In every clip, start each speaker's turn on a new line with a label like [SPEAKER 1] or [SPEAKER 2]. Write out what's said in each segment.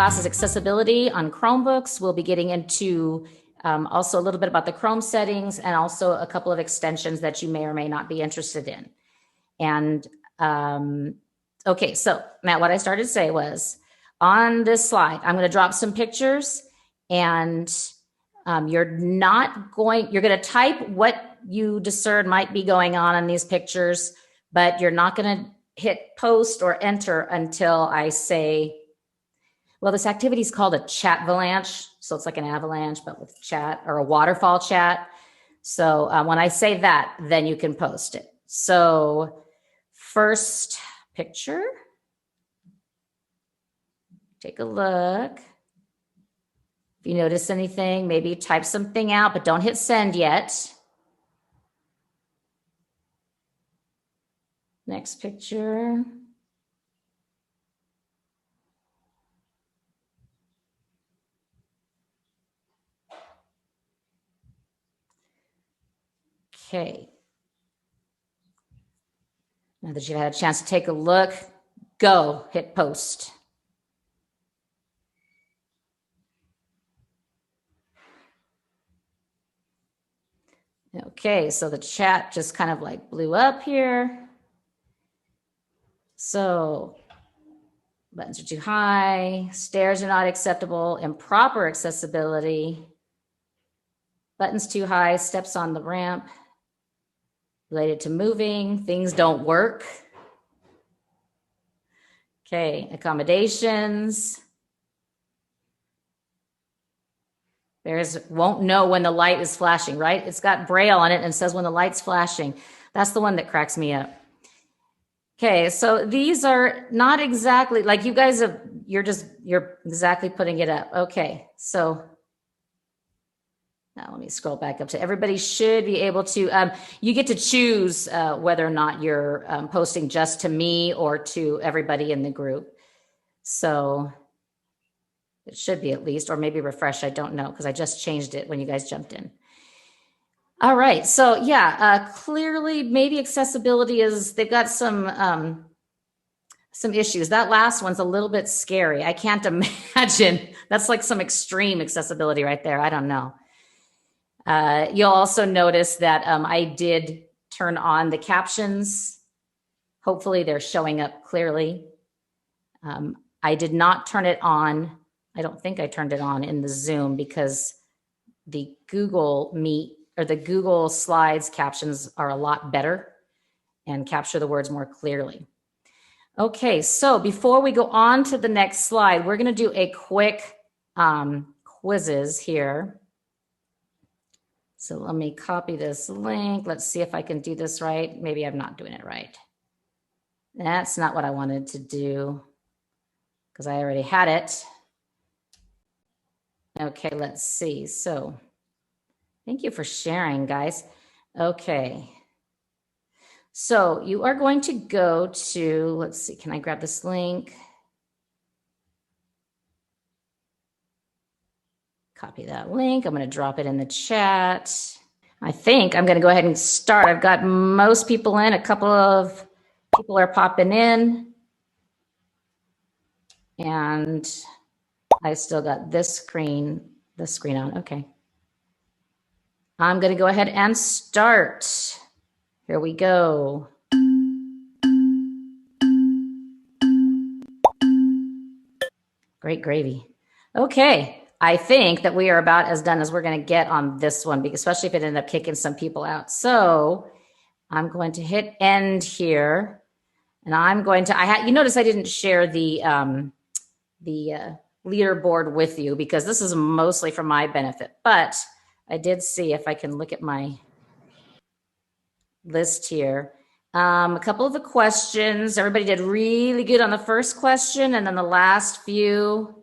[SPEAKER 1] class is accessibility on Chromebooks. We'll be getting into also a little bit about the Chrome settings and also a couple of extensions that you may or may not be interested in. And okay, so Matt, what I started to say was on this slide, I'm going to drop some pictures and you're going to type what you discern might be going on in these pictures, but you're not going to hit post or enter until I say, well, this activity is called a chat avalanche. So it's like an avalanche, but with chat, or a waterfall chat. So when I say that, then you can post it. So first picture, take a look. If you notice anything, maybe type something out, but don't hit send yet. Next picture. Okay. Now that you've had a chance to take a look, go hit post. Okay, so the chat just kind of like blew up here. So buttons are too high, stairs are not acceptable, improper accessibility, buttons too high, steps on the ramp, related to moving, things don't work. Okay, accommodations. Bears won't know when the light is flashing, right? It's got Braille on it and says when the light's flashing. That's the one that cracks me up. Okay, so these are not exactly like you guys have, you're exactly putting it up. Okay, so now let me scroll back up to everybody should be able to, you get to choose whether or not you're posting just to me or to everybody in the group. So it should be at least, or maybe refresh, I don't know, because I just changed it when you guys jumped in. All right, so yeah, clearly maybe accessibility is, they've got some issues. That last one's a little bit scary. I can't imagine. That's like some extreme accessibility right there. I don't know. You'll also notice that I did turn on the captions. Hopefully they're showing up clearly. I did not turn it on. I don't think I turned it on in the Zoom because the Google Meet or the Google Slides captions are a lot better and capture the words more clearly. Okay, so before we go on to the next slide, we're going to do a quick quizzes here. So let me copy this link. Let's see if I can do this right. Maybe I'm not doing it right. That's not what I wanted to do because I already had it. Okay, let's see. So thank you for sharing, guys. Okay. So you are going to go to, let's see, can I grab this link? Copy that link. I'm going to drop it in the chat. I think I'm going to go ahead and start. I've got most people in. A couple of people are popping in. And I still got this screen on. Okay. I'm going to go ahead and start. Here we go. Great gravy. Okay. I think that we are about as done as we're going to get on this one, because especially if it ended up kicking some people out. So I'm going to hit end here, and I'm going to, you notice I didn't share the leaderboard with you because this is mostly for my benefit, but I did see if I can look at my list here. A couple of the questions, everybody did really good on the first question, and then the last few,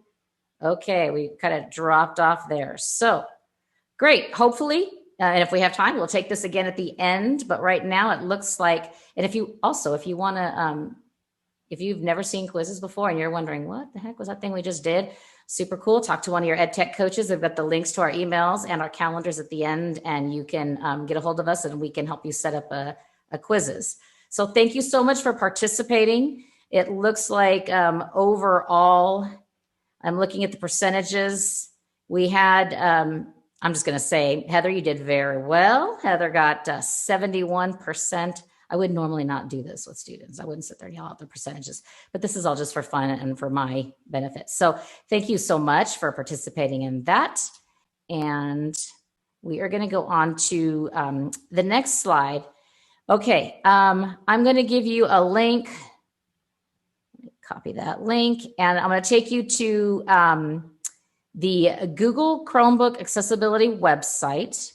[SPEAKER 1] okay, we kind of dropped off there. So great, hopefully, and if we have time, we'll take this again at the end, but right now it looks like, and if you want to, if you've never seen quizzes before and you're wondering, what the heck was that thing we just did? Super cool. Talk to one of your ed tech coaches. They've got the links to our emails and our calendars at the end, and you can get a hold of us and we can help you set up a quizzes. So thank you so much for participating. It looks like overall, I'm looking at the percentages. We had, I'm just going to say, Heather, you did very well. Heather got 71%. I would normally not do this with students. I wouldn't sit there and yell out the percentages, but this is all just for fun and for my benefit. So thank you so much for participating in that. And we are going to go on to the next slide. Okay, I'm going to give you a link. Copy that link, and I'm going to take you to the Google Chromebook accessibility website.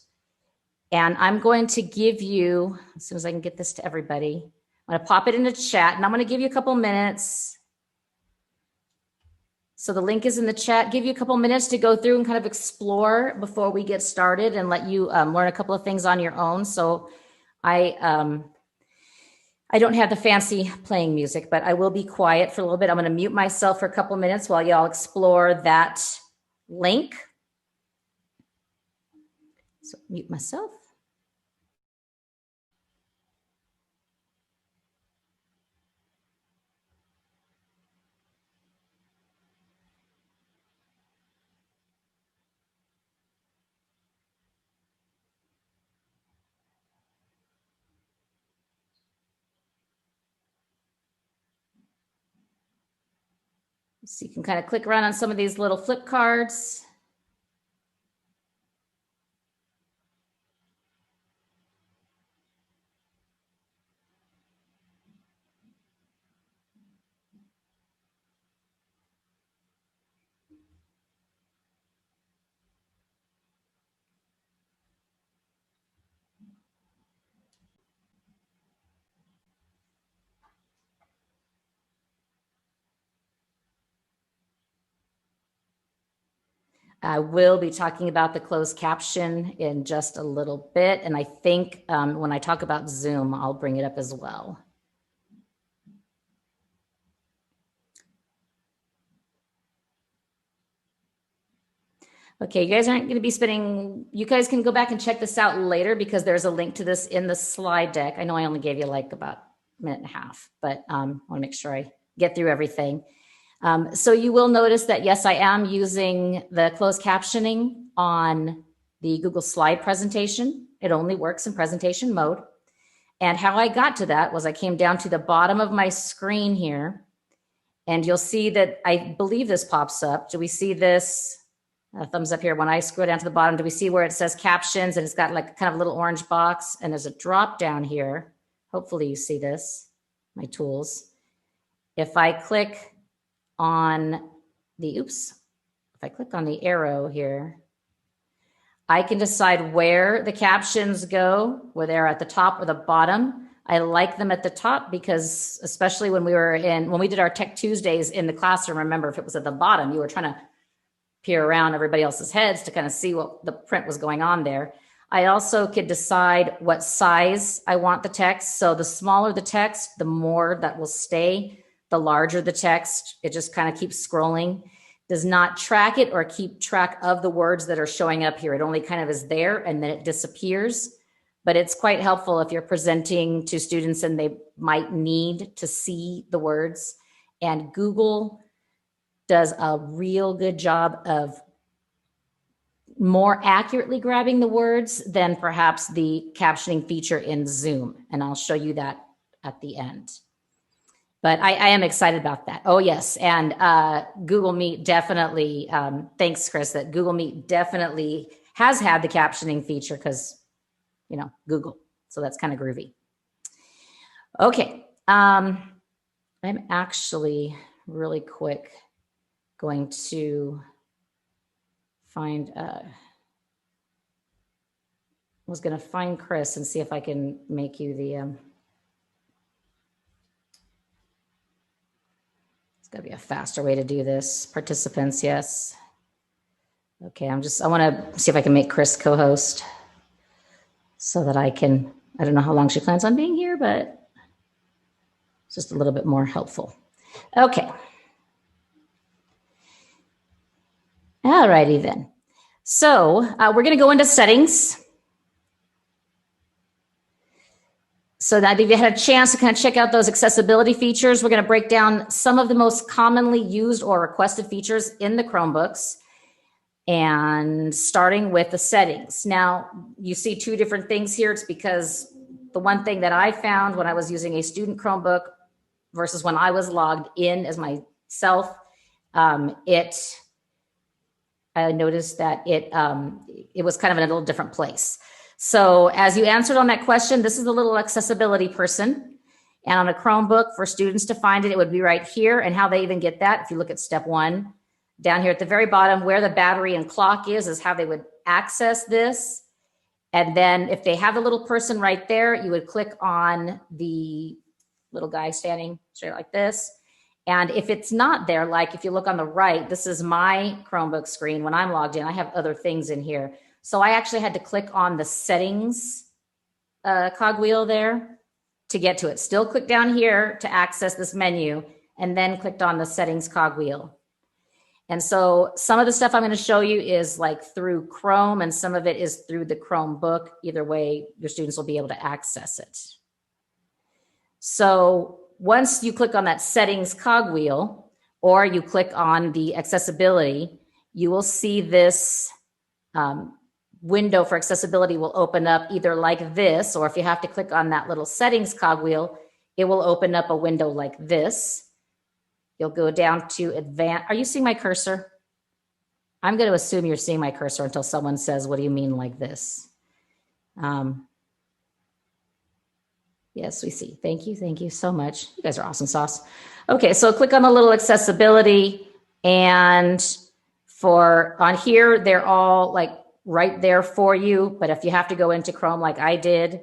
[SPEAKER 1] And I'm going to give you, as soon as I can get this to everybody, I'm going to pop it in the chat, and I'm going to give you a couple minutes. So the link is in the chat. Give you a couple minutes to go through and kind of explore before we get started and let you learn a couple of things on your own. So I don't have the fancy playing music, but I will be quiet for a little bit. I'm going to mute myself for a couple minutes while y'all explore that link. So mute myself. So you can kind of click around on some of these little flip cards. I will be talking about the closed caption in just a little bit. And I think when I talk about Zoom, I'll bring it up as well. Okay, you guys aren't going to be spending, you guys can go back and check this out later because there's a link to this in the slide deck. I know I only gave you like about a minute and a half, but I want to make sure I get through everything. So you will notice that, yes, I am using the closed captioning on the Google slide presentation. It only works in presentation mode. And how I got to that was I came down to the bottom of my screen here, and you'll see that I believe this pops up. Do we see this? Thumbs up here. When I scroll down to the bottom, do we see where it says captions and it's got like kind of a little orange box and there's a drop down here. Hopefully you see this, my tools. If I click on the, if I click on the arrow here, I can decide where the captions go, whether they're at the top or the bottom. I like them at the top because especially when we did our Tech Tuesdays in the classroom, remember if it was at the bottom, you were trying to peer around everybody else's heads to kind of see what the print was going on there. I also could decide what size I want the text. So the smaller the text, the more that will stay. The larger the text, it just kind of keeps scrolling. Does not track it or keep track of the words that are showing up here. It only kind of is there and then it disappears. But it's quite helpful if you're presenting to students and they might need to see the words. And Google does a real good job of more accurately grabbing the words than perhaps the captioning feature in Zoom. And I'll show you that at the end. But I am excited about that. Oh, yes. And Google Meet definitely, thanks, Chris, that Google Meet definitely has had the captioning feature because, you know, Google. So that's kind of groovy. Okay. I'm actually really quick going to find, was going to find Chris and see if I can make you the, it's got to be a faster way to do this. Participants, yes. Okay, I want to see if I can make Chris co-host so that I don't know how long she plans on being here, but it's just a little bit more helpful. Okay. All righty then. So we're going to go into settings. So that if you had a chance to kind of check out those accessibility features, we're going to break down some of the most commonly used or requested features in the Chromebooks, and starting with the settings. Now, you see two different things here. It's because the one thing that I found when I was using a student Chromebook versus when I was logged in as myself, I noticed that it was kind of in a little different place. So as you answered on that question, this is the little accessibility person. And on a Chromebook, for students to find it, it would be right here. And how they even get that, if you look at step 1, down here at the very bottom, where the battery and clock is how they would access this. And then if they have the little person right there, you would click on the little guy standing straight like this. And if it's not there, like if you look on the right, this is my Chromebook screen. When I'm logged in, I have other things in here. So I actually had to click on the settings cogwheel there to get to it. Still click down here to access this menu, and then clicked on the settings cogwheel. And so some of the stuff I'm going to show you is like through Chrome, and some of it is through the Chromebook. Either way, your students will be able to access it. So once you click on that settings cogwheel, or you click on the accessibility, you will see this window for accessibility will open up either like this, or if you have to click on that little settings cogwheel, it will open up a window like this. You'll go down to advanced. Are you seeing my cursor? I'm going to assume you're seeing my cursor until someone says, what do you mean like this? Yes, we see. Thank you. Thank you so much. You guys are awesome sauce. Okay, so click on the little accessibility, and on here, they're all like right there for you. But if you have to go into Chrome like I did,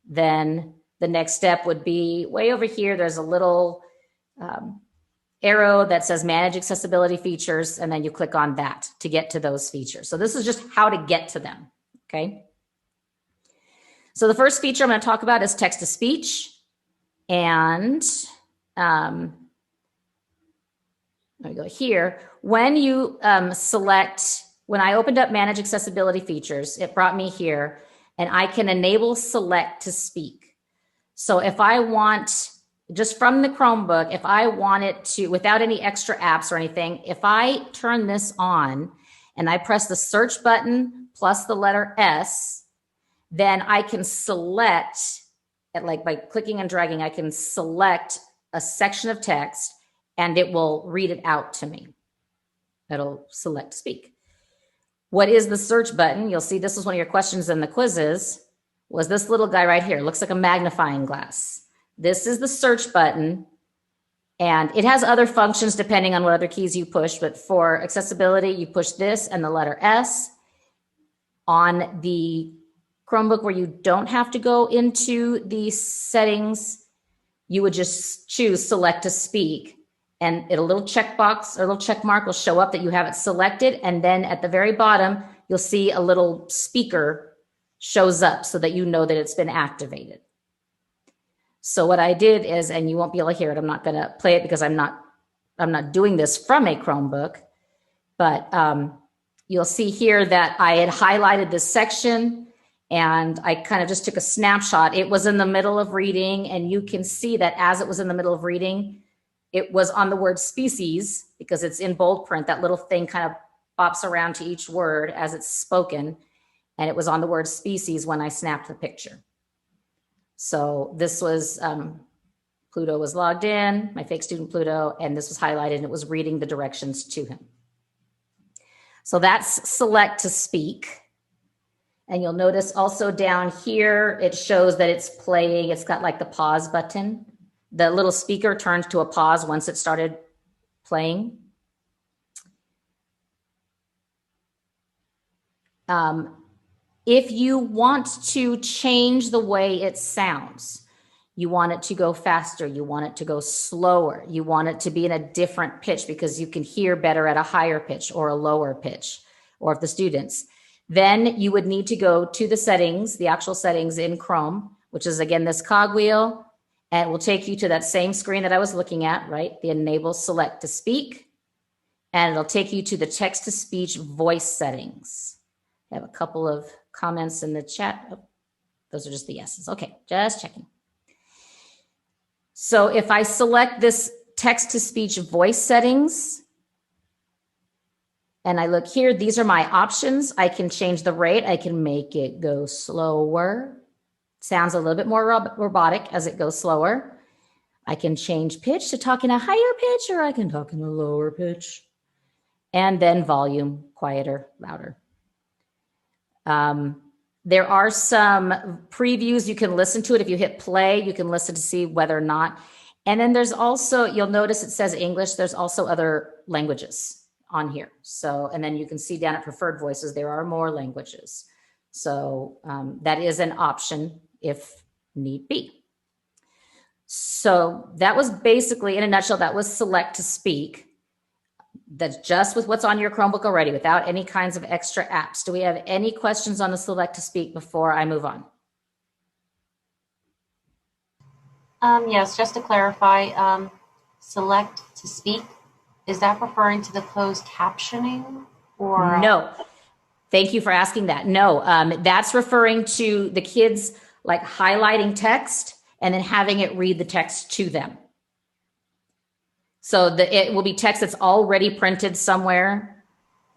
[SPEAKER 1] then the next step would be way over here. There's a little arrow that says manage accessibility features, and then you click on that to get to those features. So this is just how to get to them, okay? So the first feature I'm going to talk about is text to speech. And let me go here. When you when I opened up manage accessibility features, it brought me here, and I can enable select to speak. So if I want, just from the Chromebook, if I want it to, without any extra apps or anything, if I turn this on and I press the search button plus the letter S, then I can select, like by clicking and dragging, I can select a section of text and it will read it out to me. It'll select speak. What is the search button? You'll see this was one of your questions in the quizzes, was this little guy right here. It looks like a magnifying glass. This is the search button, and it has other functions depending on what other keys you push, but for accessibility, you push this and the letter S. On the Chromebook where you don't have to go into the settings, you would just choose select to speak, and a little checkbox or a little check mark will show up that you have it selected, and then at the very bottom, you'll see a little speaker shows up so that you know that it's been activated. So what I did is, and you won't be able to hear it, I'm not going to play it because I'm not doing this from a Chromebook, but you'll see here that I had highlighted this section, and I kind of just took a snapshot. It was in the middle of reading, and you can see that as it was in the middle of reading, it was on the word species because it's in bold print. That little thing kind of bops around to each word as it's spoken, and it was on the word species when I snapped the picture. So this was, Pluto was logged in, my fake student Pluto, and this was highlighted, and it was reading the directions to him. So that's select to speak. And you'll notice also down here, it shows that it's playing. It's got like the pause button. The little speaker turns to a pause once it started playing. If you want to change the way it sounds, you want it to go faster, you want it to go slower, you want it to be in a different pitch because you can hear better at a higher pitch or a lower pitch, or if the students, then you would need to go to the settings, the actual settings in Chrome, which is again this cogwheel, and it will take you to that same screen that I was looking at, right? The enable select to speak, and it'll take you to the text to speech voice settings. I have a couple of comments in the chat. Oh, those are just the yeses. Okay, just checking. So if I select this text-to-speech voice settings, and I look here, these are my options. I can change the rate. I can make it go slower. Sounds a little bit more robotic as it goes slower. I can change pitch to talk in a higher pitch, or I can talk in a lower pitch. And then volume, quieter, louder. There are some previews. You can listen to it. If you hit play, you can listen to see whether or not. And then there's also, you'll notice it says English. There's also other languages on here. So, and then you can see down at preferred voices, there are more languages. So that is an option if need be. So that was basically, in a nutshell, that was select to speak. That's just with what's on your Chromebook already, without any kinds of extra apps. Do we have any questions on the select to speak before I move on?
[SPEAKER 2] Yes, just to clarify, select to speak, is that referring to the closed captioning or?
[SPEAKER 1] No. Thank you for asking that. No, that's referring to the kids like highlighting text and then having it read the text to them. So it will be text that's already printed somewhere,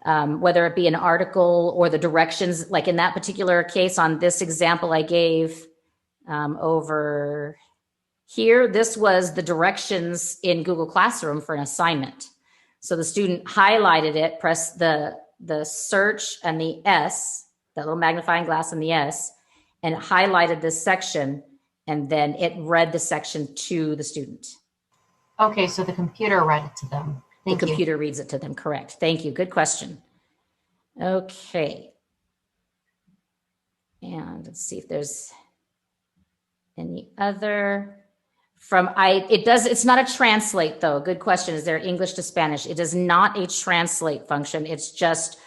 [SPEAKER 1] whether it be an article or the directions. Like in that particular case on this example I gave over here, this was the directions in Google Classroom for an assignment. So the student highlighted it, pressed the search and the S, that little magnifying glass and the S, and it highlighted this section, and then it read the section to the student.
[SPEAKER 2] Okay, so the computer read it to them. Thank you.
[SPEAKER 1] The computer reads it to them, correct. Thank you, good question. Okay. And let's see if there's any other. It's not a translate though. Good question. Is there English to Spanish? It is not a translate function. It's just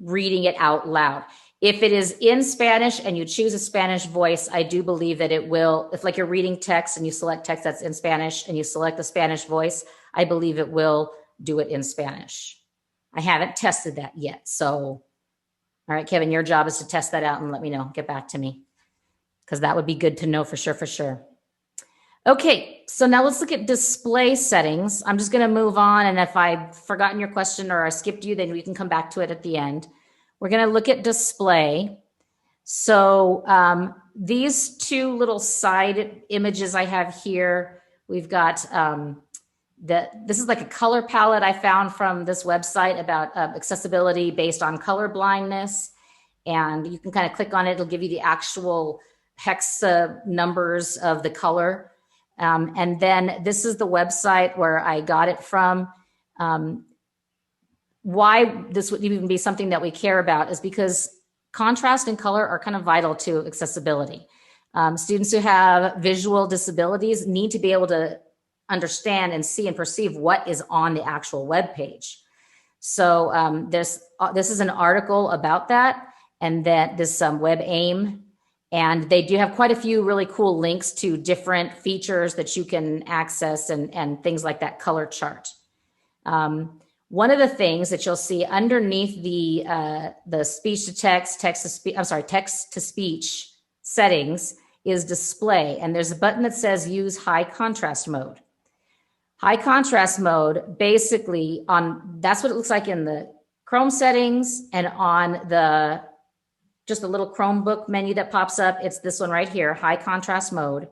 [SPEAKER 1] reading it out loud. If it is in Spanish and you choose a Spanish voice, I do believe that it will, if like you're reading text and you select text that's in Spanish and you select the Spanish voice, I believe it will do it in Spanish. I haven't tested that yet. So, all right, Kevin, your job is to test that out and let me know, get back to me, because that would be good to know for sure. Okay, so now let's look at display settings. I'm just going to move on, and if I've forgotten your question or I skipped you, then we can come back to it at the end. We're going to look at display. So these two little side images I have here, we've got this is like a color palette I found from this website about accessibility based on color blindness. And you can kind of click on it. It'll give you the actual hex numbers of the color. And then this is the website where I got it from. Why this would even be something that we care about is because contrast and color are kind of vital to accessibility. Students who have visual disabilities need to be able to understand and see and perceive what is on the actual web page. So this is an article about that, and that this WebAIM. And they do have quite a few really cool links to different features that you can access and things like that color chart. One of the things that you'll see underneath the speech to text, text to speech settings is display. And there's a button that says use high contrast mode. High contrast mode, basically that's what it looks like in the Chrome settings and on just a little Chromebook menu that pops up. It's this one right here, high contrast mode.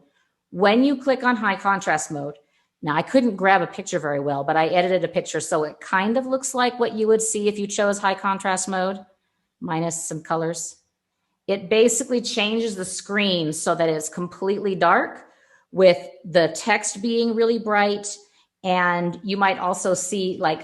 [SPEAKER 1] When you click on high contrast mode, now I couldn't grab a picture very well, but I edited a picture so it kind of looks like what you would see if you chose high contrast mode, minus some colors. It basically changes the screen so that it's completely dark with the text being really bright. And you might also see like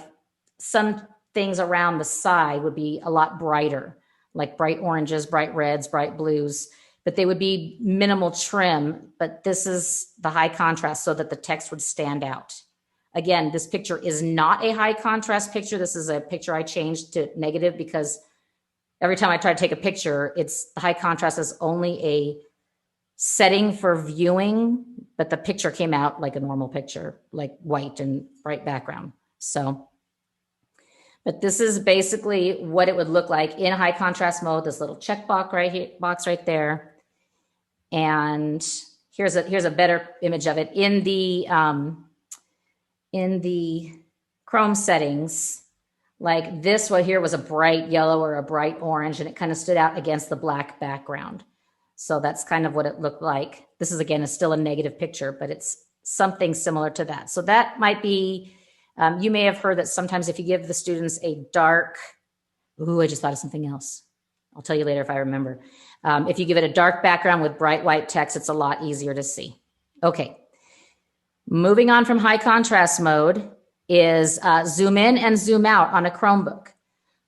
[SPEAKER 1] some things around the side would be a lot brighter, like bright oranges, bright reds, bright blues, but they would be minimal trim. But this is the high contrast so that the text would stand out. Again, this picture is not a high contrast picture. This is a picture I changed to negative because every time I try to take a picture, the high contrast is only a setting for viewing, but the picture came out like a normal picture, like white and bright background. So, but this is basically what it would look like in high contrast mode, this little check box right here, there. And here's a better image of it in the Chrome settings. Like this one here was a bright yellow or a bright orange, and it kind of stood out against the black background. So that's kind of what it looked like. This is, again, is still a negative picture, but it's something similar to that. So that might be, you may have heard that sometimes if you give the students a dark, ooh, I just thought of something else. I'll tell you later if I remember. If you give it a dark background with bright white text, it's a lot easier to see. Okay. Moving on from high contrast mode is zoom in and zoom out on a Chromebook.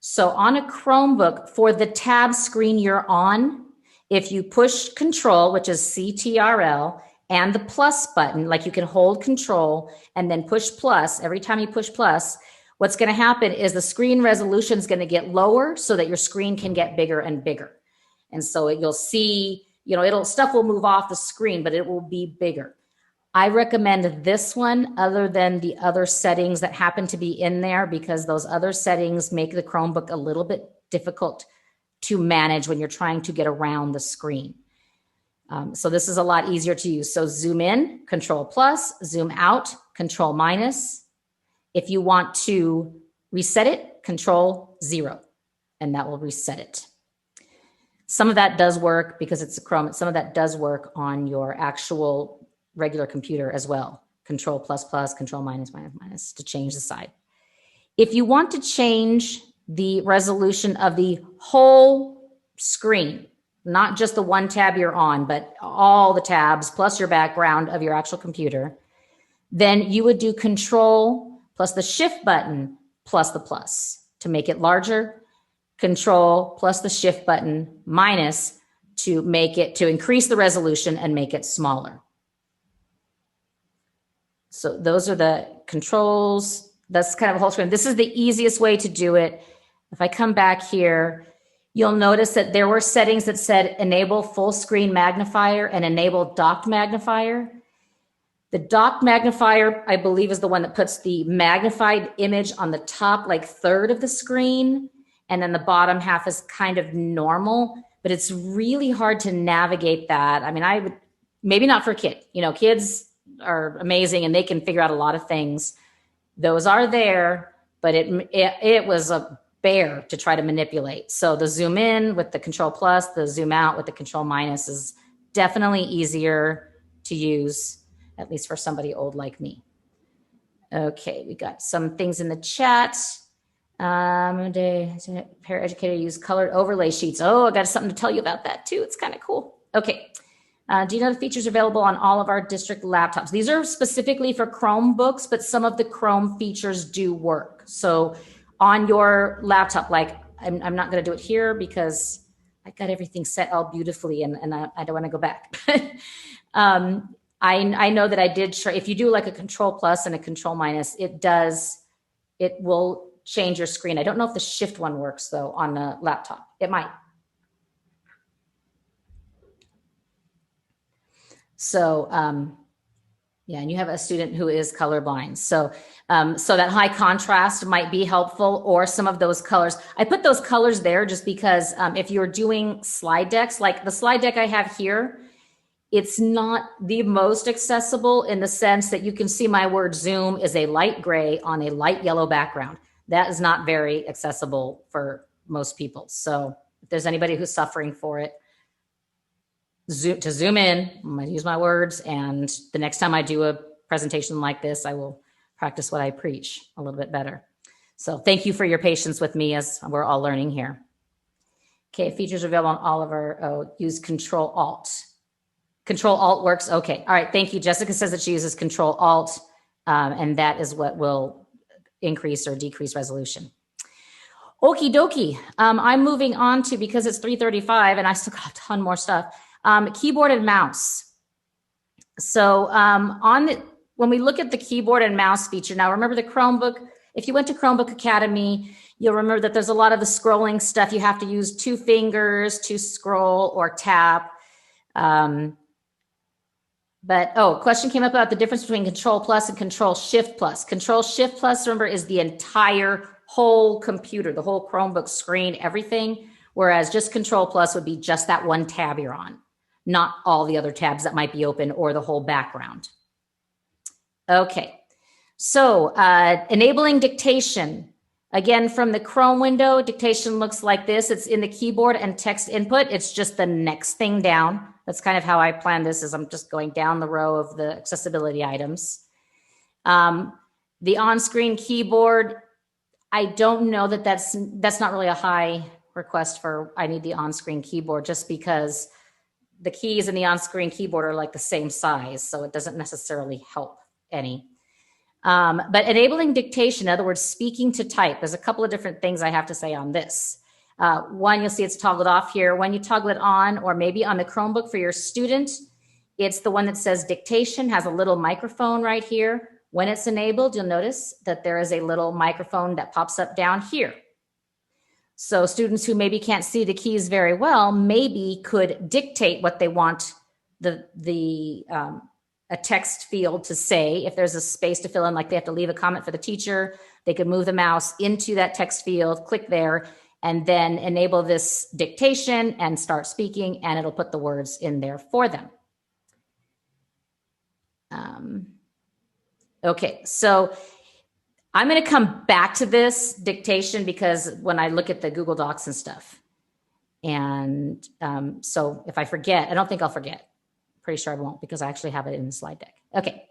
[SPEAKER 1] So on a Chromebook, for the tab screen you're on, if you push control, which is CTRL, and the plus button, like you can hold control and then push plus, every time you push plus, what's going to happen is the screen resolution is going to get lower so that your screen can get bigger and bigger. And so you'll see, stuff will move off the screen, but it will be bigger. I recommend this one other than the other settings that happen to be in there, because those other settings make the Chromebook a little bit difficult to manage when you're trying to get around the screen. So this is a lot easier to use. So zoom in, control plus, zoom out, control minus. If you want to reset it, control 0, and that will reset it. Some of that does work because it's a Chrome. Some of that does work on your actual regular computer as well. Control plus plus, control minus minus minus to change the side. If you want to change the resolution of the whole screen, not just the one tab you're on, but all the tabs plus your background of your actual computer, then you would do control plus the shift button plus the plus to make it larger, control plus the shift button minus to increase the resolution and make it smaller. So those are the controls. That's kind of a whole screen. This is the easiest way to do it. If I come back here, you'll notice that there were settings that said enable full screen magnifier and enable docked magnifier. The docked magnifier, I believe, is the one that puts the magnified image on the top, like third of the screen. And then the bottom half is kind of normal, but it's really hard to navigate that. I mean, maybe not for kids. Kids are amazing and they can figure out a lot of things. Those are there, but it was a bear to try to manipulate. So the zoom in with the control plus, the zoom out with the control minus is definitely easier to use, at least for somebody old like me. Okay, we got some things in the chat. Paraeducator use colored overlay sheets. Oh, I got something to tell you about that too. It's kind of cool. Okay. Do you know the features available on all of our district laptops? These are specifically for Chromebooks, but some of the Chrome features do work. So on your laptop, like I'm not going to do it here because I got everything set all beautifully and I don't want to go back. I know that I did try, if you do like a control plus and a control minus, it will change your screen. I don't know if the shift one works though on the laptop. It might. So, yeah, and you have a student who is colorblind. So that high contrast might be helpful, or some of those colors. I put those colors there just because if you're doing slide decks, like the slide deck I have here, it's not the most accessible in the sense that you can see my word Zoom is a light gray on a light yellow background. That is not very accessible for most people. So if there's anybody who's suffering for it, to zoom in, I'm going to use my words, and the next time I do a presentation like this, I will practice what I preach a little bit better. So thank you for your patience with me as we're all learning here. Okay, features available on all of our, use Control Alt. Control Alt works, okay. All right, thank you. Jessica says that she uses Control Alt, and that is what will increase or decrease resolution. Okie dokie, I'm moving on to, because it's 3:35 and I still got a ton more stuff. Keyboard and mouse. So when we look at the keyboard and mouse feature, now remember the Chromebook, if you went to Chromebook Academy, you'll remember that there's a lot of the scrolling stuff. You have to use 2 fingers to scroll or tap. Question came up about the difference between Control Plus and Control Shift Plus. Control Shift Plus, remember, is the entire whole computer, the whole Chromebook screen, everything. Whereas just Control Plus would be just that one tab you're on. not all the other tabs that might be open or the whole background. Okay, so enabling dictation. Again, from the Chrome window, dictation looks like this. It's in the keyboard and text input. It's just the next thing down. That's kind of how I plan this, is I'm just going down the row of the accessibility items. The on-screen keyboard, I don't know that that's not really a high request for I need the on-screen keyboard, just because the keys in the on-screen keyboard are like the same size, so it doesn't necessarily help any. But enabling dictation, in other words, speaking to type, there's a couple of different things I have to say on this. One, you'll see it's toggled off here. When you toggle it on, or maybe on the Chromebook for your student, it's the one that says dictation, has a little microphone right here. When it's enabled, you'll notice that there is a little microphone that pops up down here. So students who maybe can't see the keys very well, maybe could dictate what they want a text field to say. If there's a space to fill in, like they have to leave a comment for the teacher, they could move the mouse into that text field, click there, and then enable this dictation and start speaking, and it'll put the words in there for them. Okay, so I'm going to come back to this dictation because when I look at the Google Docs and stuff, and so if I forget, I don't think I'll forget. Pretty sure I won't, because I actually have it in the slide deck. Okay,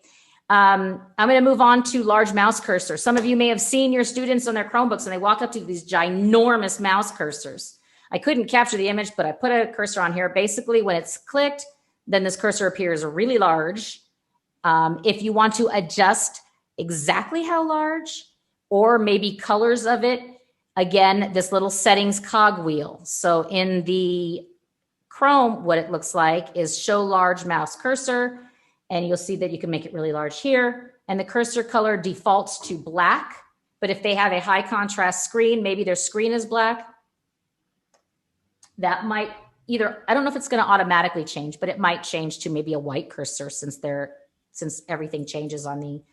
[SPEAKER 1] I'm going to move on to large mouse cursor. Some of you may have seen your students on their Chromebooks and they walk up to these ginormous mouse cursors. I couldn't capture the image, but I put a cursor on here. Basically, when it's clicked, then this cursor appears really large. If you want to adjust exactly how large, or maybe colors of it, again, this little settings cogwheel. So in the Chrome, what it looks like is show large mouse cursor, and you'll see that you can make it really large here. And the cursor color defaults to black, but if they have a high contrast screen, maybe their screen is black, that might either, I don't know if it's going to automatically change, but it might change to maybe a white cursor since everything changes on the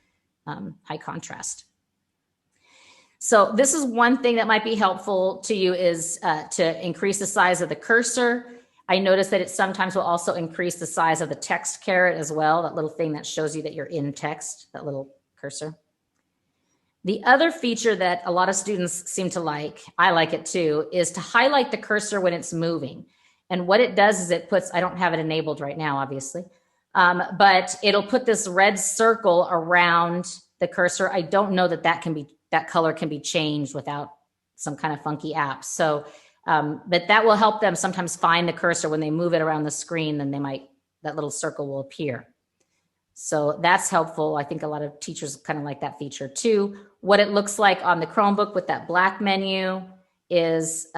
[SPEAKER 1] high contrast. So this is one thing that might be helpful to you, is to increase the size of the cursor. I noticed that it sometimes will also increase the size of the text caret as well, that little thing that shows you that you're in text, that little cursor. The other feature that a lot of students seem to like, I like it too, is to highlight the cursor when it's moving. And what it does is it puts, I don't have it enabled right now, obviously, but it'll put this red circle around the cursor. I don't know that that color can be changed without some kind of funky app. So, but that will help them sometimes find the cursor when they move it around the screen, then that little circle will appear. So that's helpful. I think a lot of teachers kind of like that feature too. What it looks like on the Chromebook with that black menu is,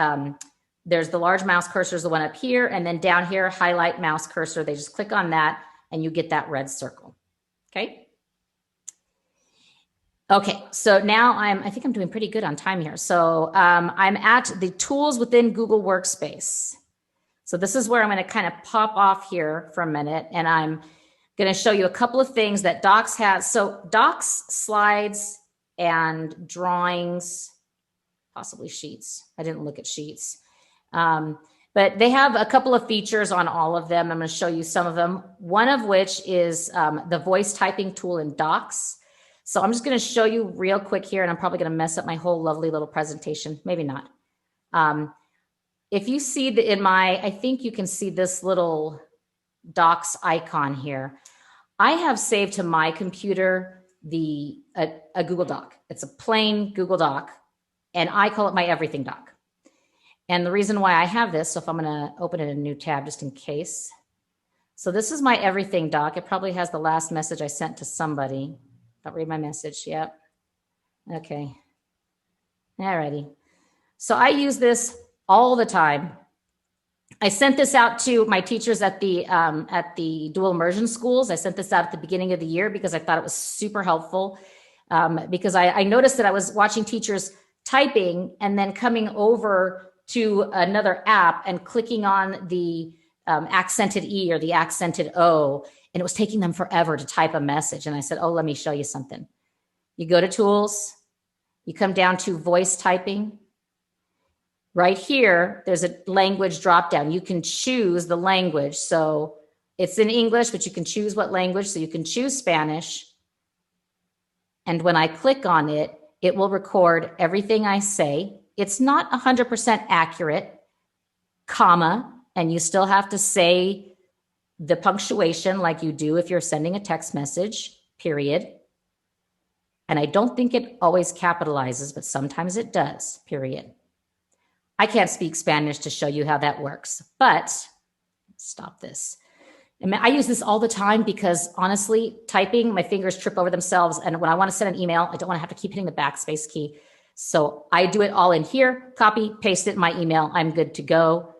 [SPEAKER 1] there's the large mouse cursor is the one up here, and then down here, highlight mouse cursor. They just click on that and you get that red circle. Okay. Okay, so now I think I'm doing pretty good on time here. So I'm at the tools within Google Workspace. So this is where I'm going to kind of pop off here for a minute, and I'm going to show you a couple of things that Docs has. So Docs, slides, and drawings, possibly sheets. I didn't look at sheets. But they have a couple of features on all of them. I'm going to show you some of them, one of which is the voice typing tool in Docs. So I'm just going to show you real quick here, and I'm probably going to mess up my whole lovely little presentation. Maybe not. If you see I think you can see this little Docs icon here. I have saved to my computer a Google Doc. It's a plain Google Doc, and I call it my everything doc. And the reason why I have this, so if I'm going to open it in a new tab just in case. So this is my everything doc. It probably has the last message I sent to somebody. Don't read my message. Yep. Okay. Alrighty. So I use this all the time. I sent this out to my teachers at the dual immersion schools. I sent this out at the beginning of the year because I thought it was super helpful. Because I noticed that I was watching teachers typing and then coming over to another app and clicking on the accented E or the accented O, and it was taking them forever to type a message. And I said, oh, let me show you something. You go to tools, you come down to voice typing. right here, there's a language drop down. You can choose the language. So it's in English, but you can choose what language. So you can choose Spanish. And when I click on it, it will record everything I say. It's not 100% accurate, comma, and you still have to say the punctuation like you do if you're sending a text message, period. And I don't think it always capitalizes, but sometimes it does, period. I can't speak Spanish to show you how that works, but stop this. I use this all the time because honestly, typing, my fingers trip over themselves. And when I want to send an email, I don't want to have to keep hitting the backspace key. So I do it all in here, copy, paste it in my email. I'm good to go.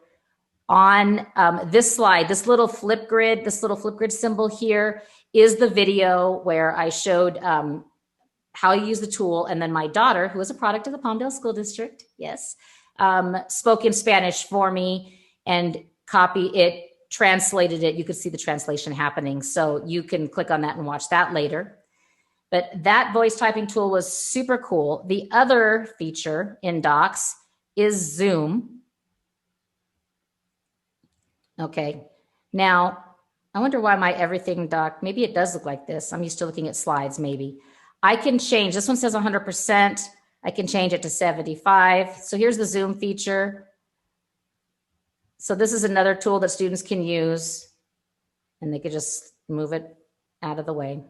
[SPEAKER 1] On this slide, this little flip grid symbol here is the video where I showed how you use the tool. And then my daughter, who is a product of the Palmdale School District, yes, spoke in Spanish for me and translated it. You could see the translation happening. So you can click on that and watch that later. But that voice typing tool was super cool. The other feature in Docs is Zoom. Okay. Now, I wonder why my everything doc, maybe it does look like this. I'm used to looking at slides, maybe. I can change, this one says 100%. I can change it to 75. So here's the Zoom feature. So this is another tool that students can use, and they could just move it out of the way.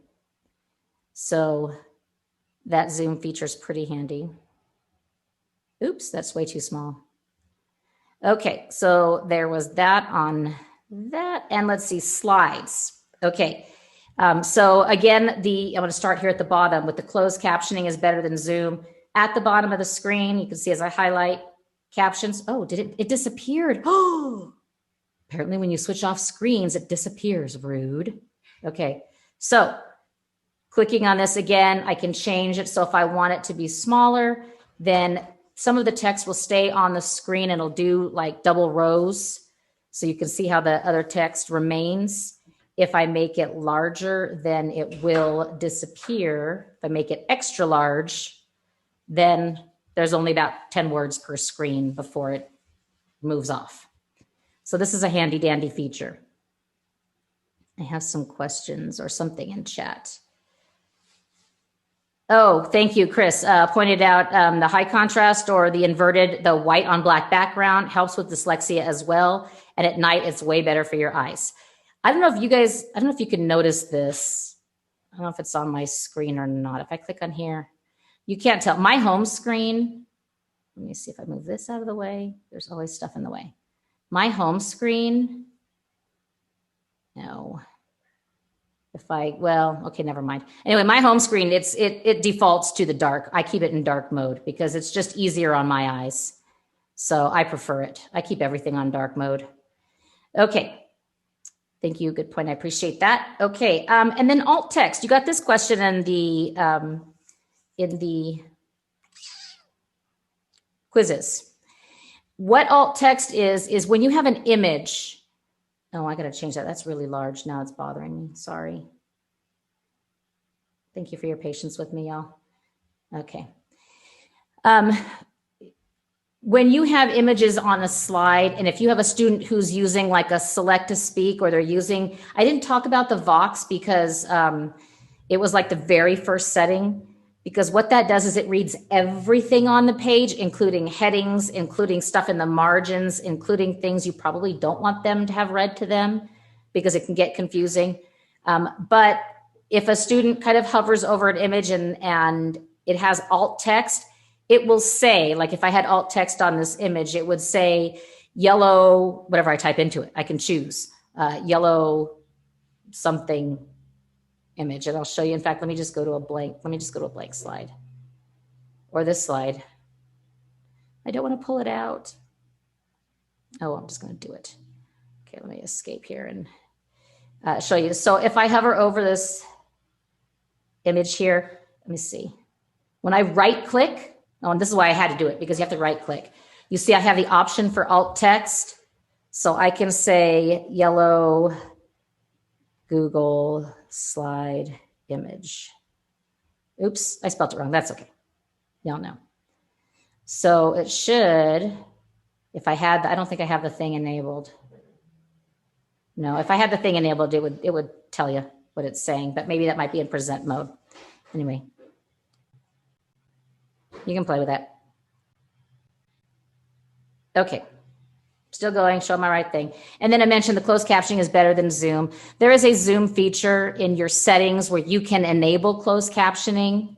[SPEAKER 1] So that Zoom feature is pretty handy. Oops, that's way too small. Okay, so there was that on that. And let's see, slides. Okay, so again, I'm going to start here at the bottom with the closed captioning is better than Zoom. At the bottom of the screen, you can see as I highlight captions. Oh, it disappeared. Oh, apparently when you switch off screens, it disappears. Rude. Okay, so clicking on this again, I can change it. So if I want it to be smaller, then some of the text will stay on the screen and it'll do like double rows. So you can see how the other text remains. If I make it larger, then it will disappear. If I make it extra large, then there's only about 10 words per screen before it moves off. So this is a handy dandy feature. I have some questions or something in chat. Oh, thank you, Chris. Pointed out the high contrast or the white on black background helps with dyslexia as well. And at night, it's way better for your eyes. I don't know if you can notice this. I don't know if it's on my screen or not. If I click on here, you can't tell. My home screen, let me see if I move this out of the way. There's always stuff in the way. My home screen, no. Okay, never mind. Anyway, my home screen, it defaults to the dark. I keep it in dark mode because it's just easier on my eyes. So I prefer it. I keep everything on dark mode. Okay. Thank you. Good point. I appreciate that. Okay. And then alt text. You got this question in the quizzes. What alt text is when you have an image. Oh, I got to change that. That's really large. Now it's bothering me. Sorry. Thank you for your patience with me, y'all. Okay. When you have images on a slide, and if you have a student who's using like a select to speak, or I didn't talk about the Vox because it was like the very first setting, because what that does is it reads everything on the page, including headings, including stuff in the margins, including things you probably don't want them to have read to them because it can get confusing. But if a student kind of hovers over an image and it has alt text, it will say, like if I had alt text on this image, it would say yellow, whatever I type into it, I can choose yellow something image. And I'll show you. In fact, let me just go to a blank slide or this slide. I don't want to pull it out. Oh, I'm just going to do it. Okay, let me escape here and show you. So if I hover over this image here, let me see. When I right click, and this is why I had to do it, because you have to right click. You see I have the option for alt text. So I can say yellow Google slide image. Oops, I spelled it wrong. That's okay. Y'all know. So it should If I had, I don't think I have the thing enabled. No, if I had the thing enabled, it would tell you what it's saying, but maybe that might be in present mode. Anyway, you can play with that. Okay. Still going, show my right thing. And then I mentioned the closed captioning is better than Zoom. There is a Zoom feature in your settings where you can enable closed captioning,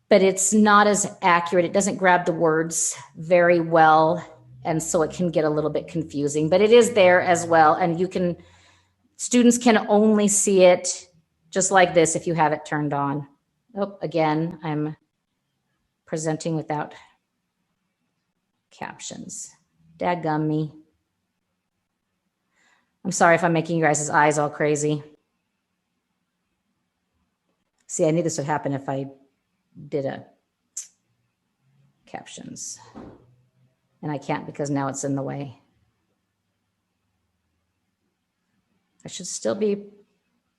[SPEAKER 1] but it's not as accurate. It doesn't grab the words very well. And so it can get a little bit confusing, but it is there as well. And students can only see it just like this if you have it turned on. Oh, again, I'm presenting without captions. Dadgum me. I'm sorry if I'm making you guys' eyes all crazy. See, I knew this would happen if I did a captions. And I can't because now it's in the way. I should still be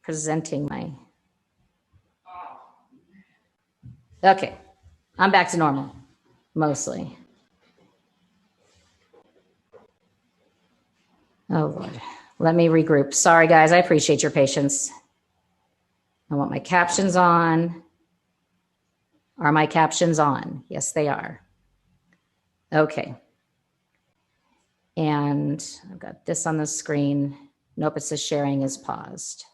[SPEAKER 1] presenting my... Okay, I'm back to normal, mostly. Oh, Lord. Let me regroup. Sorry, guys. I appreciate your patience. I want my captions on. Are my captions on? Yes, they are. Okay. And I've got this on the screen. Nope, it says sharing is paused.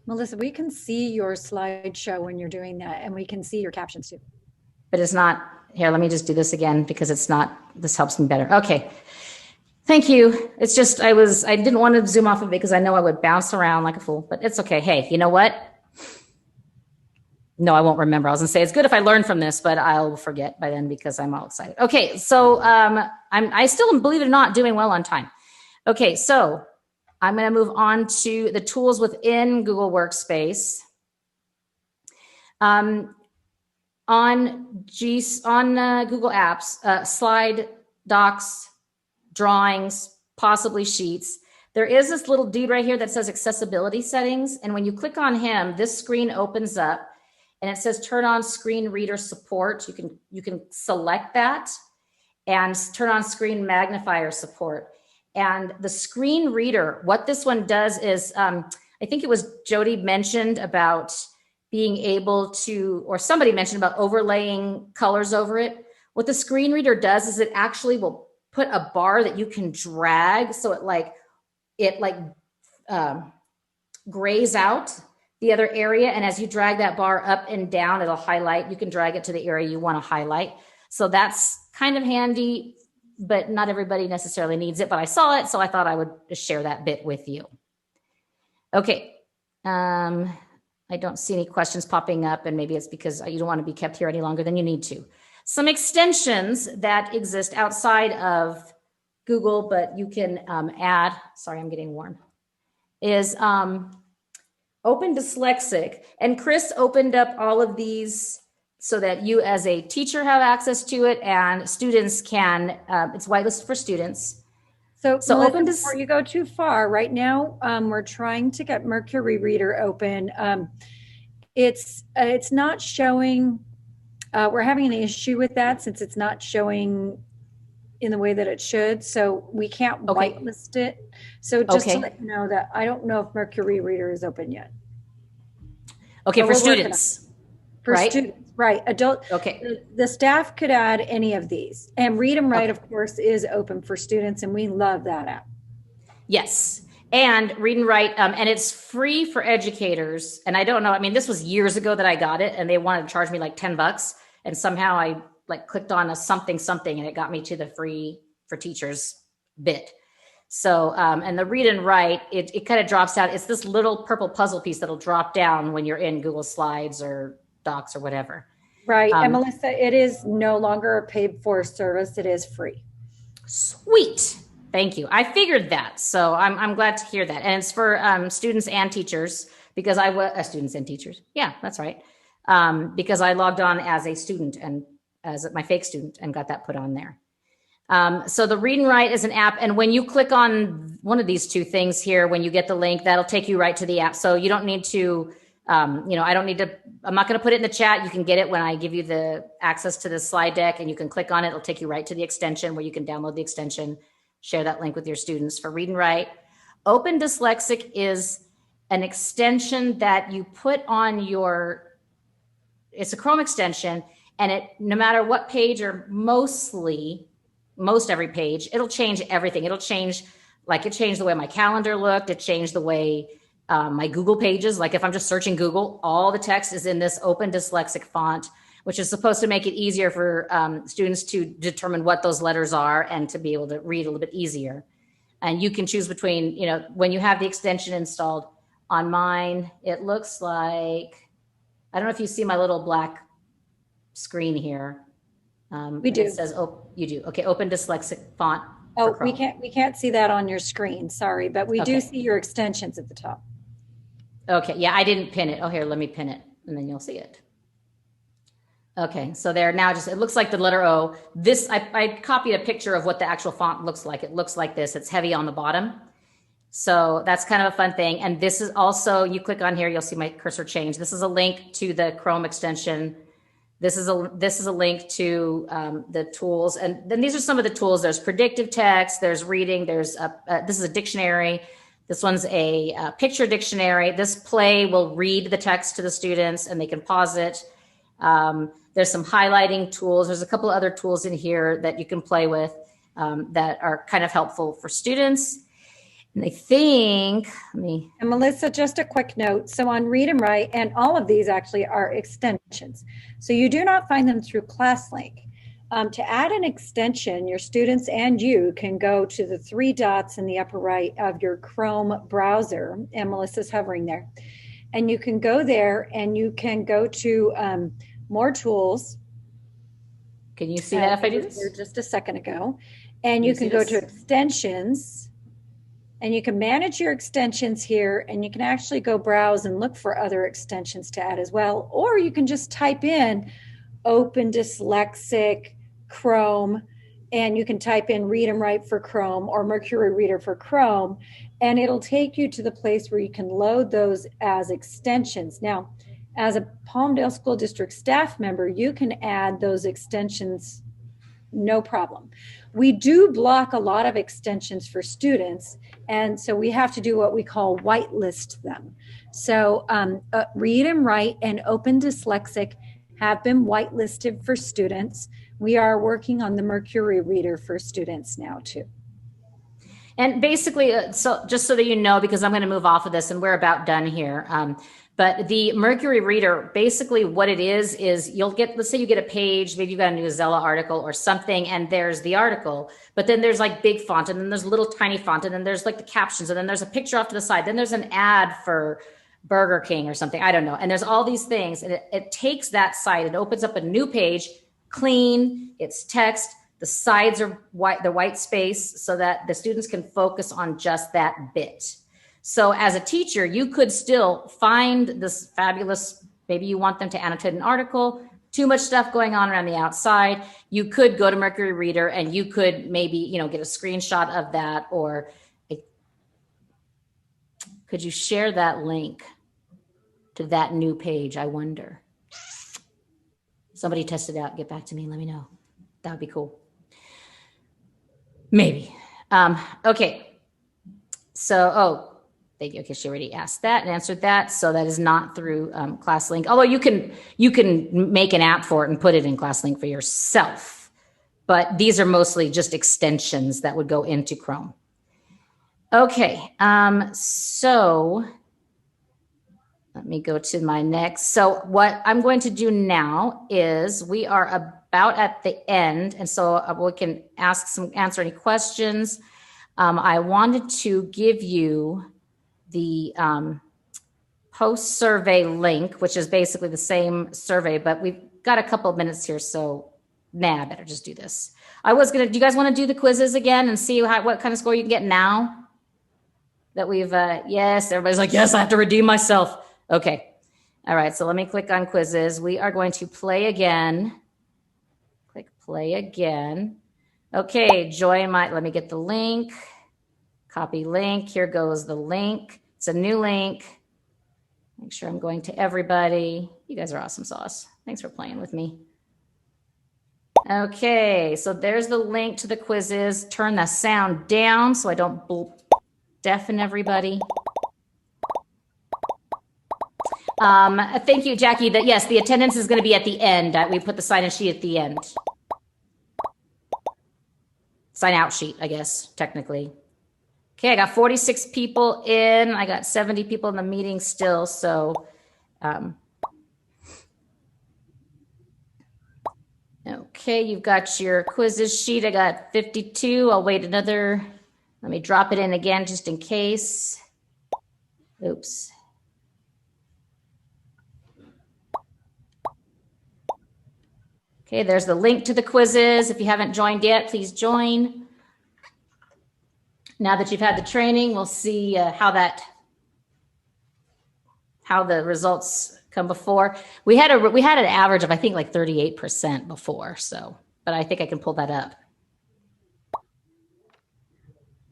[SPEAKER 3] Melissa, we can see your slideshow when you're doing that, and we can see your captions too.
[SPEAKER 1] But it's not, here, let me just do this again because it's not, this helps me better. Okay. Thank you. It's just, I didn't want to zoom off of it because I know I would bounce around like a fool, but it's okay. Hey, you know what? No, I won't remember. I was gonna say it's good if I learn from this, but I'll forget by then because I'm all excited. Okay, so I still, believe it or not, doing well on time. Okay, so I'm gonna move on to the tools within Google Workspace. On Google Apps, slide, docs, drawings, possibly sheets. There is this little dude right here that says accessibility settings. And when you click on him, this screen opens up and it says turn on screen reader support. You can select that and turn on screen magnifier support. And the screen reader, what this one does is, I think it was Jody mentioned about being able to, or somebody mentioned about overlaying colors over it. What the screen reader does is it actually will put a bar that you can drag. So it grays out the other area. And as you drag that bar up and down, it'll highlight. You can drag it to the area you want to highlight. So that's kind of handy, but not everybody necessarily needs it, but I saw it. So I thought I would just share that bit with you. Okay. I don't see any questions popping up, and maybe it's because you don't want to be kept here any longer than you need to. Some extensions that exist outside of Google, but you can add, sorry, I'm getting warm, is Open Dyslexic. And Chris opened up all of these so that you as a teacher have access to it and students can, it's whitelisted for students.
[SPEAKER 3] So Melissa,
[SPEAKER 1] Open
[SPEAKER 3] before you go too far, right now we're trying to get Mercury Reader open. It's not showing. We're having an issue with that since it's not showing in the way that it should. So we can't whitelist it. So just to let you know that I don't know if Mercury Reader is open yet.
[SPEAKER 1] Okay, for students.
[SPEAKER 3] For students, right? Adult.
[SPEAKER 1] Okay.
[SPEAKER 3] The staff could add any of these, and Read and Write, of course, is open for students, and we love that app.
[SPEAKER 1] Yes, and Read and Write, and it's free for educators. And I don't know. I mean, this was years ago that I got it, and they wanted to charge me like $10, and somehow I clicked on a something, and it got me to the free for teachers bit. So, and the Read and Write, it kind of drops out. It's this little purple puzzle piece that'll drop down when you're in Google Slides or Docs or whatever.
[SPEAKER 3] Right. And Melissa, it is no longer a paid for service. It is free.
[SPEAKER 1] Sweet. Thank you. I figured that. So I'm glad to hear that. And it's for students and teachers because I was students and teachers. Yeah, that's right. Because I logged on as a student and as my fake student and got that put on there. So the Read and Write is an app. And when you click on one of these two things here, when you get the link, that'll take you right to the app. So you don't need to I don't need to, I'm not going to put it in the chat. You can get it when I give you the access to the slide deck, and you can click on it. It'll take you right to the extension where you can download the extension, share that link with your students for read and write. Open Dyslexic is an extension that you put on it's a Chrome extension, and it, no matter what page, or most every page, it'll change everything. It'll change, like it changed the way my calendar looked. It changed the way my Google pages, like if I'm just searching Google, all the text is in this Open Dyslexic font, which is supposed to make it easier for students to determine what those letters are and to be able to read a little bit easier. And you can choose between, when you have the extension installed. On mine, it looks like, I don't know if you see my little black screen here.
[SPEAKER 3] We do.
[SPEAKER 1] It says, oh, you do. Okay, Open Dyslexic font.
[SPEAKER 3] Oh, we can't see that on your screen. Sorry, but we do see your extensions at the top.
[SPEAKER 1] Okay, yeah, I didn't pin it. Oh, here, let me pin it, and then you'll see it. Okay, so there now, it looks like the letter O. This, I copied a picture of what the actual font looks like. It looks like this. It's heavy on the bottom. So that's kind of a fun thing. And this is also, you click on here, you'll see my cursor change. This is a link to the Chrome extension. This is a link to the tools. And then these are some of the tools. There's predictive text, there's reading, there's this is a dictionary. This one's a picture dictionary. This play will read the text to the students and they can pause it. There's some highlighting tools. There's a couple of other tools in here that you can play with that are kind of helpful for students. And I think,
[SPEAKER 3] and Melissa, just a quick note. So on Read and Write, and all of these actually are extensions. So you do not find them through ClassLink. To add an extension, your students and you can go to the 3 dots in the upper right of your Chrome browser, and Melissa's hovering there. And you can go there and you can go to more tools.
[SPEAKER 1] Can you see that if I do this?
[SPEAKER 3] Just a second ago. And you can go to extensions, and you can manage your extensions here, and you can actually go browse and look for other extensions to add as well. Or you can just type in Open Dyslexic Chrome, and you can type in Read and Write for Chrome or Mercury Reader for Chrome, and it'll take you to the place where you can load those as extensions. Now, as a Palmdale School District staff member, you can add those extensions, no problem. We do block a lot of extensions for students, and so we have to do what we call whitelist them. So Read and Write and Open Dyslexic have been whitelisted for students. We are working on the Mercury Reader for students now too.
[SPEAKER 1] And basically, so just so that you know, because I'm going to move off of this and we're about done here. But the Mercury Reader, basically what it is you'll get, let's say you get a page, maybe you've got a Newsella article or something, and there's the article, but then there's like big font, and then there's little tiny font, and then there's like the captions, and then there's a picture off to the side, then there's an ad for Burger King or something, I don't know. And there's all these things, and it takes that site and opens up a new page, clean, it's text, the sides are white, the white space, so that the students can focus on just that bit. So as a teacher, you could still find this fabulous, maybe you want them to annotate an article, too much stuff going on around the outside. You could go to Mercury Reader and you could maybe, get a screenshot of that, or could you share that link to that new page? I wonder. Somebody test it out, get back to me, let me know. That would be cool. Maybe. Okay. So, thank you. Okay, she already asked that and answered that. So that is not through ClassLink. Although you can make an app for it and put it in ClassLink for yourself. But these are mostly just extensions that would go into Chrome. Okay, so let me go to my next. So what I'm going to do now is we are about at the end, and so we can answer any questions. I wanted to give you the post survey link, which is basically the same survey, but we've got a couple of minutes here, so I better just do this. Do you guys want to do the quizzes again and see what kind of score you can get now that we've, yes, everybody's like, yes, I have to redeem myself. Okay. All right. So let me click on quizzes. We are going to play again. Click play again. Okay. Let me get the link. Copy link. Here goes the link. It's a new link. Make sure I'm going to everybody. You guys are awesome sauce. Thanks for playing with me. Okay, so there's the link to the quizzes. Turn the sound down so I don't deafen everybody. Thank you, Jackie. That yes, the attendance is going to be at the end. We put the sign-in sheet at the end. Sign-out sheet, I guess, technically. Okay, I got 46 people in. I got 70 people in the meeting still. So, okay, you've got your quizzes sheet. I got 52. I'll wait another. Let me drop it in again just in case. Oops. Okay, there's the link to the quizzes. If you haven't joined yet, please join. Now that you've had the training, we'll see how the results come before. We had an average of, I think, like 38% before. So, but I think I can pull that up.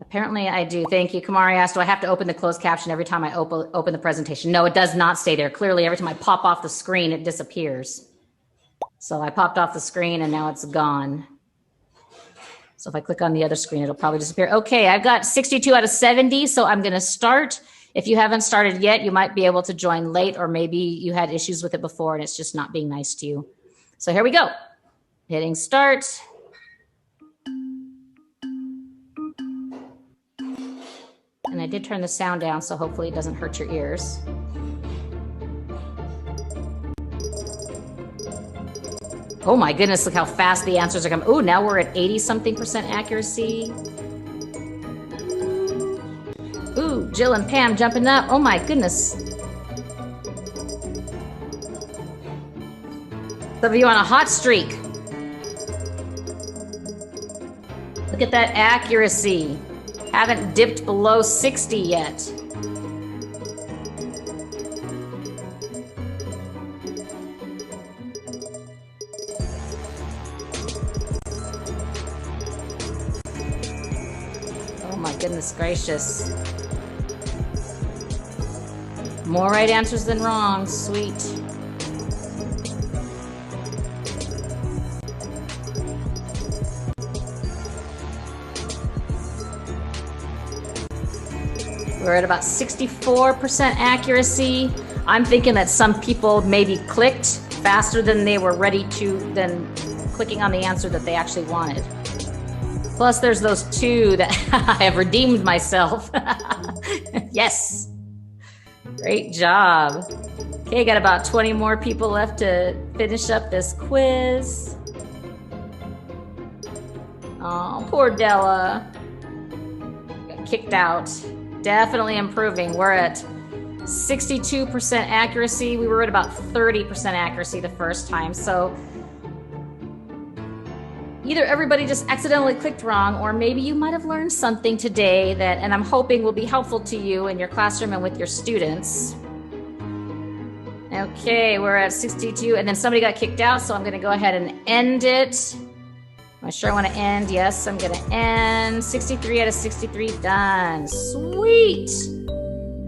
[SPEAKER 1] Apparently I do. Thank you. Kamari asked, do I have to open the closed caption every time I open the presentation? No, it does not stay there. Clearly, every time I pop off the screen, it disappears. So I popped off the screen and now it's gone. So if I click on the other screen, it'll probably disappear. Okay, I've got 62 out of 70, so I'm going to start. If you haven't started yet, you might be able to join late, or maybe you had issues with it before and it's just not being nice to you. So here we go. Hitting start. And I did turn the sound down, so hopefully it doesn't hurt your ears. Oh my goodness, look how fast the answers are coming. Oh, now we're at 80-something% accuracy. Ooh, Jill and Pam jumping up. Oh my goodness. Some of you on a hot streak. Look at that accuracy. Haven't dipped below 60 yet. Goodness gracious. More right answers than wrong. Sweet. We're at about 64% accuracy. I'm thinking that some people maybe clicked faster than they were ready to, than clicking on the answer that they actually wanted. Plus, there's those two that I have redeemed myself. Yes. Great job. Okay, got about 20 more people left to finish up this quiz. Oh, poor Della. Got kicked out. Definitely improving. We're at 62% accuracy. We were at about 30% accuracy the first time. So either everybody just accidentally clicked wrong, or maybe you might have learned something today that, and I'm hoping will be helpful to you in your classroom and with your students. Okay, we're at 62, and then somebody got kicked out, so I'm going to go ahead and end it. Am I sure I want to end? Yes, I'm going to end. 63 out of 63 done. Sweet.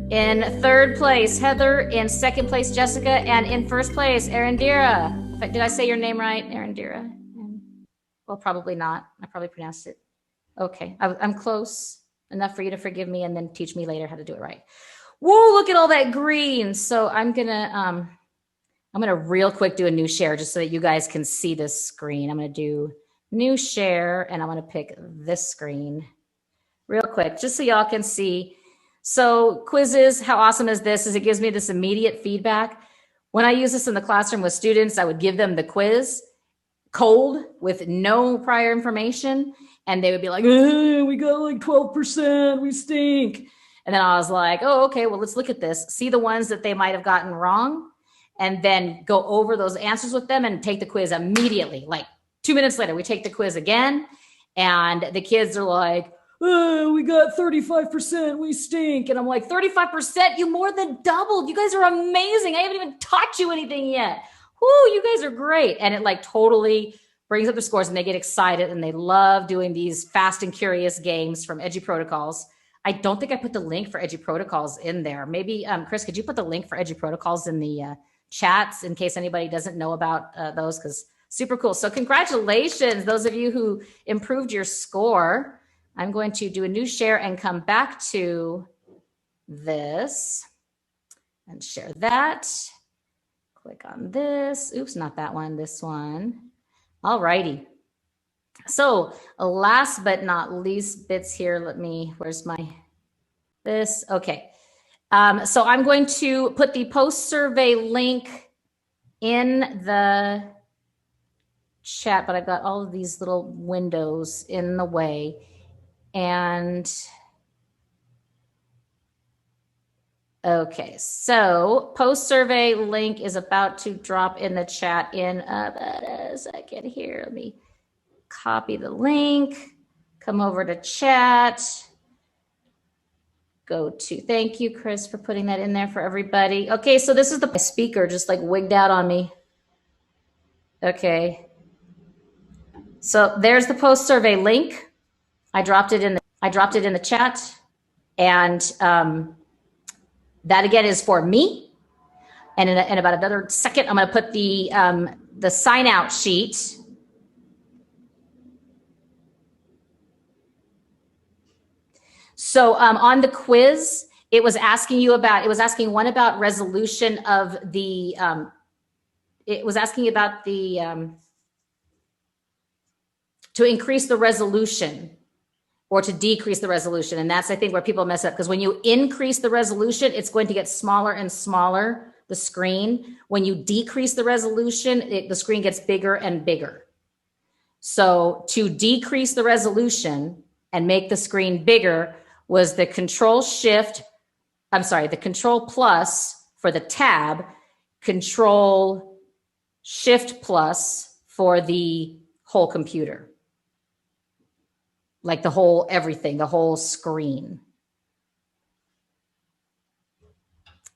[SPEAKER 1] In third place, Heather. In second place, Jessica. And in first place, Arindira. Did I say your name right, Arindira? Well, probably not. I probably pronounced it. Okay, I'm close enough for you to forgive me and then teach me later how to do it right. Whoa, look at all that green. So I'm gonna real quick do a new share just so that you guys can see this screen. I'm gonna do new share and I'm gonna pick this screen real quick just so y'all can see. So quizzes, how awesome is this? Is it gives me this immediate feedback. When I use this in the classroom with students, I would give them the quiz cold with no prior information, and they would be like, we got like 12%, we stink. And then I was like, oh, okay, well, let's look at this, see the ones that they might have gotten wrong, and then go over those answers with them and take the quiz immediately. Like 2 minutes later, we take the quiz again, and the kids are like, oh, we got 35%, we stink. And I'm like, 35%? You more than doubled. You guys are amazing. I haven't even taught you anything yet. Whoo, you guys are great. And it like totally brings up the scores, and they get excited and they love doing these fast and curious games from Edgy Protocols. I don't think I put the link for Edu Protocols in there. Maybe, Chris, could you put the link for Edu Protocols in the chats in case anybody doesn't know about those? Because super cool. So congratulations, those of you who improved your score. I'm going to do a new share and come back to this and share that. Click on this. Oops, not that one, this one. All righty. So last but not least bits here, where's this? Okay. So I'm going to put the post survey link in the chat, but I've got all of these little windows in the way. And okay, so post survey link is about to drop in the chat in about a second here. Let me copy the link, come over to chat, thank you, Chris, for putting that in there for everybody. Okay, so this is the speaker just like wigged out on me. Okay. So there's the post survey link. I dropped it in the chat. And that again is for me. And in about another second, I'm going to put the sign out sheet. So on the quiz, it was asking one about resolution of the, it was asking about to increase the resolution or to decrease the resolution. And that's, I think, where people mess up, because when you increase the resolution, it's going to get smaller and smaller, the screen. When you decrease the resolution, the screen gets bigger and bigger. So to decrease the resolution and make the screen bigger was the control plus for the tab, control shift plus for the whole computer. Like the whole everything, the whole screen.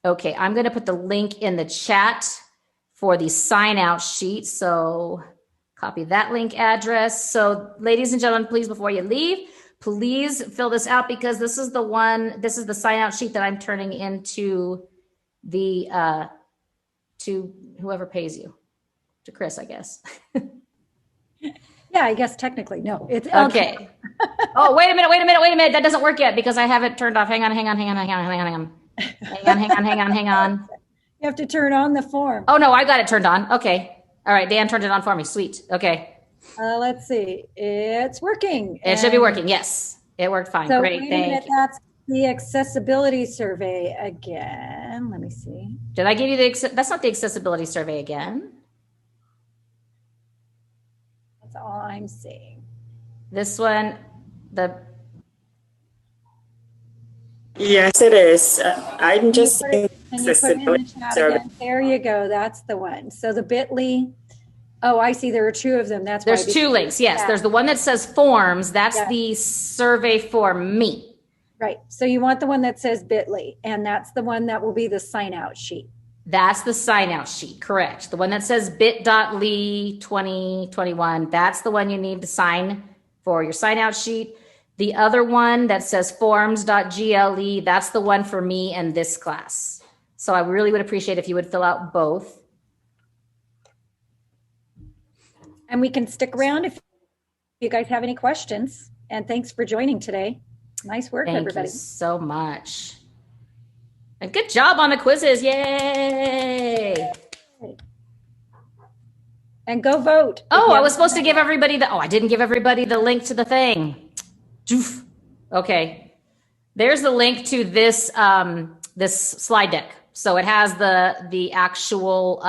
[SPEAKER 1] Okay, I'm going to put the link in the chat for the sign out sheet. So copy that link address. So ladies and gentlemen, please, before you leave, please fill this out, because this is the sign out sheet that I'm turning into the, to whoever pays you, to Chris, I guess.
[SPEAKER 3] Yeah, I guess technically, no. It's
[SPEAKER 1] okay. Oh, wait a minute. That doesn't work yet because I have it turned off. Hang on. Hang on.
[SPEAKER 3] You have to turn on the form.
[SPEAKER 1] Oh, no, I got it turned on. Okay. All right. Dan turned it on for me. Sweet. Okay.
[SPEAKER 3] Let's see. It's working.
[SPEAKER 1] It should be working. Yes. It worked fine.
[SPEAKER 3] So
[SPEAKER 1] great. Thank you.
[SPEAKER 3] That's the accessibility survey again. Let me see.
[SPEAKER 1] Did I give you that's not the accessibility survey again.
[SPEAKER 3] That's all I'm seeing.
[SPEAKER 1] This one,
[SPEAKER 4] Yes, it is. I'm just saying
[SPEAKER 3] accessibility survey. There you go. That's the one. So the bit.ly. Oh, I see. There are two of them. That's
[SPEAKER 1] there's two links. Yes, yeah. There's the one that says forms. That's the survey for me.
[SPEAKER 3] Right. So you want the one that says bit.ly, and that's the one that will be the sign out sheet.
[SPEAKER 1] That's the sign out sheet. Correct. The one that says bit.ly 2021. That's the one you need to sign for your sign out sheet. The other one that says forms.gle, that's the one for me and this class. So I really would appreciate if you would fill out both.
[SPEAKER 3] And we can stick around if you guys have any questions. And thanks for joining today. Nice work, everybody.
[SPEAKER 1] Thank you so much. And good job on the quizzes. Yay.
[SPEAKER 3] And go vote.
[SPEAKER 1] Oh, I was supposed to give everybody I didn't give everybody the link to the thing. Okay. There's the link to this, this slide deck. So it has the actual,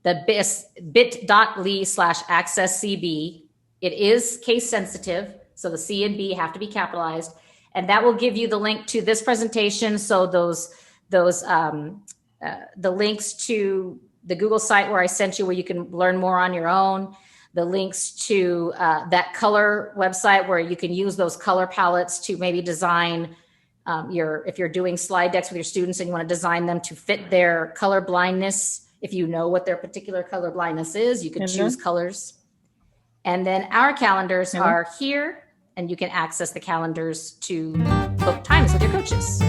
[SPEAKER 1] the bit.ly/accesscb. It is case sensitive. So the C and B have to be capitalized, and that will give you the link to this presentation. So the links to the Google site where I sent you, where you can learn more on your own, the links to that color website where you can use those color palettes to maybe design if you're doing slide decks with your students and you want to design them to fit their color blindness. If you know what their particular color blindness is, you can choose colors. And then our calendars are here. and you can access the calendars to book times with your coaches.